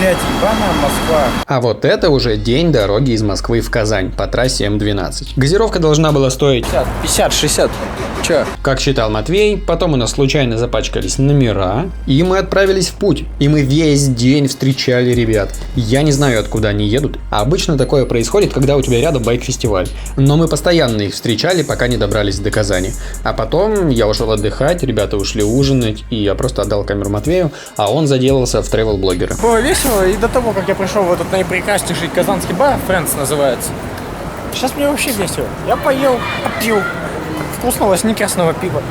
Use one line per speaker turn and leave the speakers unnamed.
блядь, ебаная Москва.
А вот это уже день дороги из Москвы в Казань по трассе М12. Газировка должна была стоить
50, 60. Че?
как считал Матвей, потом у нас случайно запачкались номера, и мы отправились в путь. И мы весь день встречали ребят. Я не знаю, откуда они едут. А обычно такое происходит, когда у тебя рядом байк-фестиваль. Но мы постоянно их встречали, пока не добрались до Казани. А потом я ушел отдыхать, ребята ушли ужинать, и я просто отдал камеру Матвею, а он заделался в тревел-блогера.
Было весело, и до того, как я пришел в этот наипрекраснейший казанский бар, Friends называется. Сейчас мне вообще весело. Я поел, попил вкусного сникерсного пива.